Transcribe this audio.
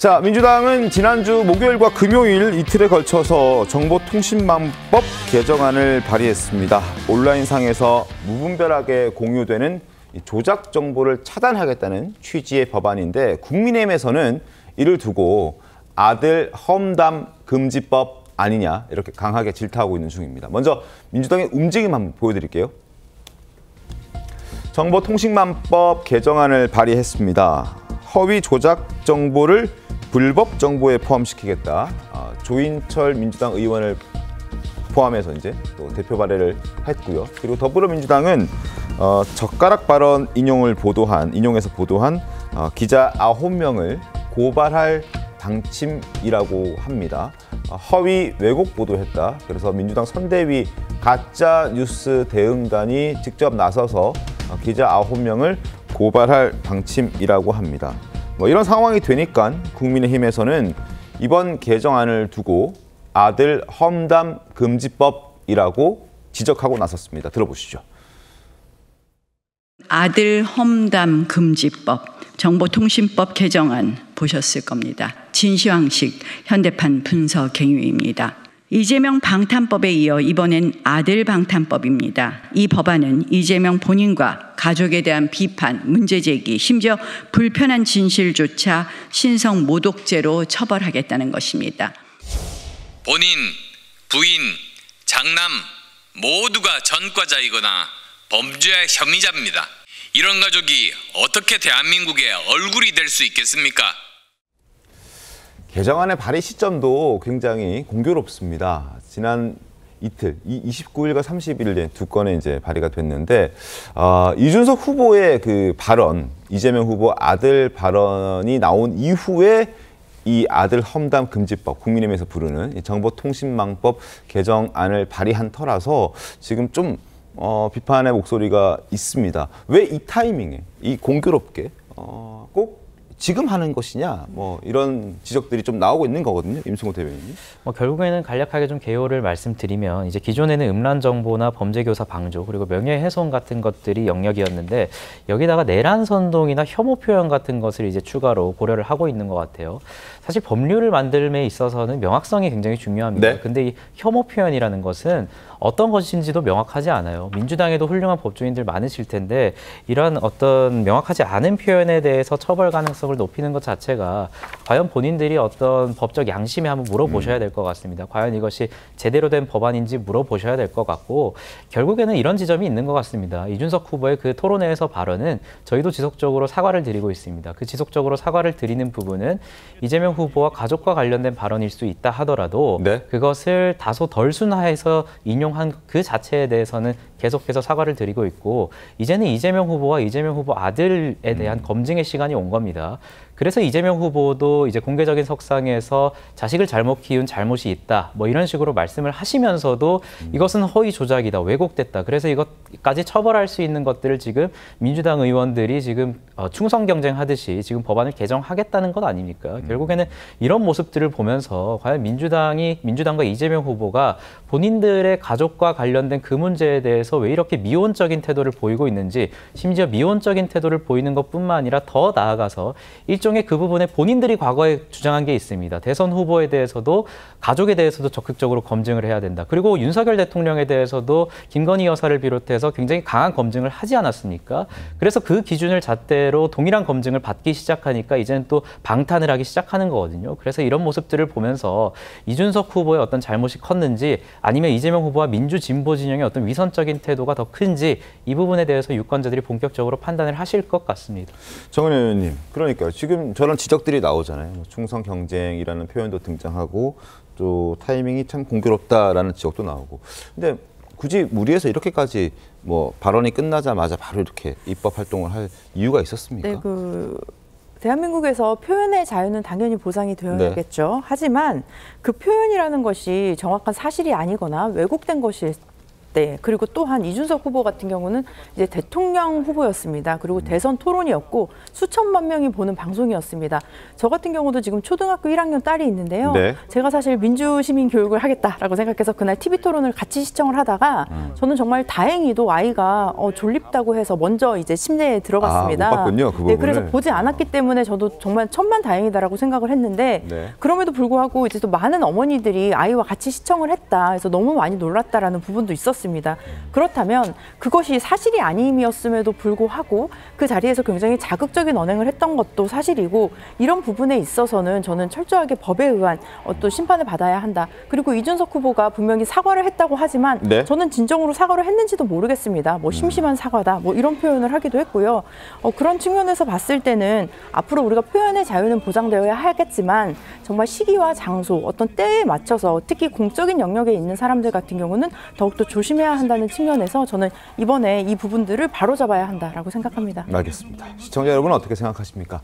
자, 민주당은 지난주 목요일과 금요일 이틀에 걸쳐서 정보통신망법 개정안을 발의했습니다. 온라인상에서 무분별하게 공유되는 조작 정보를 차단하겠다는 취지의 법안인데 국민의힘에서는 이를 두고 아들 험담 금지법 아니냐 이렇게 강하게 질타하고 있는 중입니다. 먼저 민주당의 움직임 한번 보여드릴게요. 정보통신망법 개정안을 발의했습니다. 허위 조작 정보를 불법 정보에 포함시키겠다. 조인철 민주당 의원을 포함해서 이제 또 대표 발의를 했고요. 그리고 더불어민주당은 젓가락 발언 인용해서 보도한 기자 9명을 고발할 방침이라고 합니다. 허위 왜곡 보도했다. 그래서 민주당 선대위 가짜 뉴스 대응단이 직접 나서서 기자 9명을 고발할 방침이라고 합니다. 이런 상황이 되니까 국민의힘에서는 이번 개정안을 두고 아들 험담 금지법이라고 지적하고 나섰습니다. 들어보시죠. 아들 험담 금지법, 정보통신법 개정안 보셨을 겁니다. 진시황식 현대판 분석 갱유입니다. 이재명 방탄법에 이어 이번엔 아들 방탄법입니다. 이 법안은 이재명 본인과 가족에 대한 비판, 문제 제기, 심지어 불편한 진실조차 신성 모독죄로 처벌하겠다는 것입니다. 본인, 부인, 장남 모두가 전과자이거나 범죄의 혐의자입니다. 이런 가족이 어떻게 대한민국의 얼굴이 될 수 있겠습니까? 개정안의 발의 시점도 굉장히 공교롭습니다. 지난 이틀, 29일과 30일에 두 건에 이제 발의가 됐는데 이준석 후보의 그 발언, 이재명 후보 아들 발언이 나온 이후에 이 아들 험담 금지법, 국민의힘에서 부르는 이 정보통신망법 개정안을 발의한 터라서 지금 좀 비판의 목소리가 있습니다. 왜 이 타이밍에, 이 공교롭게 꼭 지금 하는 것이냐, 이런 지적들이 좀 나오고 있는 거거든요. 임승호 대변인님. 결국에는 간략하게 좀 개요를 말씀드리면 이제 기존에는 음란 정보나 범죄교사 방조 그리고 명예훼손 같은 것들이 영역이었는데 여기다가 내란 선동이나 혐오 표현 같은 것을 이제 추가로 고려를 하고 있는 것 같아요. 사실 법률을 만듦에 있어서는 명확성이 굉장히 중요합니다. 네. 근데 이 혐오 표현이라는 것은 어떤 것인지도 명확하지 않아요. 민주당에도 훌륭한 법조인들 많으실 텐데 이러한 어떤 명확하지 않은 표현에 대해서 처벌 가능성을 높이는 것 자체가 과연 본인들이 어떤 법적 양심에 한번 물어보셔야 될 것 같습니다. 과연 이것이 제대로 된 법안인지 물어보셔야 될 것 같고 결국에는 이런 지점이 있는 것 같습니다. 이준석 후보의 그 토론회에서 발언은 저희도 지속적으로 사과를 드리고 있습니다. 그 지속적으로 사과를 드리는 부분은 이재명 후보와 가족과 관련된 발언일 수 있다 하더라도 네. 그것을 다소 덜 순화해서 인용한 그 자체에 대해서는 계속해서 사과를 드리고 있고 이제는 이재명 후보와 이재명 후보 아들에 대한 검증의 시간이 온 겁니다. 그래서 이재명 후보도 이제 공개적인 석상에서 자식을 잘못 키운 잘못이 있다. 이런 식으로 말씀을 하시면서도 이것은 허위 조작이다. 왜곡됐다. 그래서 이것까지 처벌할 수 있는 것들을 지금 민주당 의원들이 지금 충성 경쟁하듯이 지금 법안을 개정하겠다는 것 아닙니까? 결국에는 이런 모습들을 보면서 과연 민주당과 이재명 후보가 본인들의 가족과 관련된 그 문제에 대해서 왜 이렇게 미온적인 태도를 보이고 있는지 심지어 미온적인 태도를 보이는 것뿐만 아니라 더 나아가서 일종의 그 부분에 본인들이 과거에 주장한 게 있습니다. 대선 후보에 대해서도 가족에 대해서도 적극적으로 검증을 해야 된다. 그리고 윤석열 대통령에 대해서도 김건희 여사를 비롯해서 굉장히 강한 검증을 하지 않았습니까? 그래서 그 기준을 잣대로 동일한 검증을 받기 시작하니까 이제는 또 방탄을 하기 시작하는 거거든요. 그래서 이런 모습들을 보면서 이준석 후보의 어떤 잘못이 컸는지 아니면 이재명 후보와 민주진보 진영의 어떤 위선적인 태도가 더 큰지 이 부분에 대해서 유권자들이 본격적으로 판단을 하실 것 같습니다. 정은혜 의원님, 그러니까요. 지금 저런 지적들이 나오잖아요. 충성 경쟁이라는 표현도 등장하고 또 타이밍이 참 공교롭다라는 지적도 나오고. 근데 굳이 무리해서 이렇게까지 발언이 끝나자마자 바로 이렇게 입법 활동을 할 이유가 있었습니까? 네, 대한민국에서 표현의 자유는 당연히 보장이 되어야겠죠. 네. 하지만 그 표현이라는 것이 정확한 사실이 아니거나 왜곡된 것일 때, 그리고 또한 이준석 후보 같은 경우는 이제 대통령 후보였습니다. 그리고 대선 토론이었고 수천만 명이 보는 방송이었습니다. 저 같은 경우도 지금 초등학교 1학년 딸이 있는데요. 네. 제가 사실 민주시민 교육을 하겠다라고 생각해서 그날 TV 토론을 같이 시청을 하다가 저는 정말 다행히도 아이가 졸립다고 해서 먼저 이제 침대에 들어갔습니다. 못 봤군요, 그 부분을. 네, 그래서 보지 않았기 때문에 저도 정말 천만다행이다라고 생각을 했는데 네. 그럼에도 불구하고 이제 또 많은 어머니들이 아이와 같이 시청을 했다. 그래서 너무 많이 놀랐다라는 부분도 있었습니다. 그렇다면 그것이 사실이 아님이었음에도 불구하고 그 자리에서 굉장히 자극적인 언행을 했던 것도 사실이고 이런 부분에 있어서는 저는 철저하게 법에 의한 어떤 심판을 받아야 한다. 그리고 이준석 후보가 분명히 사과를 했다고 하지만 네. 저는 진정으로 사과를 했는지도 모르겠습니다. 뭐 심심한 사과다. 뭐 이런 표현을 하기도 했고요. 그런 측면에서 봤을 때는 앞으로 우리가 표현의 자유는 보장되어야 하겠지만 정말 시기와 장소, 어떤 때에 맞춰서 특히 공적인 영역에 있는 사람들 같은 경우는 더욱더 조심해야 한다는 측면에서 저는 이번에 이 부분들을 바로잡아야 한다라고 생각합니다. 알겠습니다. 시청자 여러분은 어떻게 생각하십니까?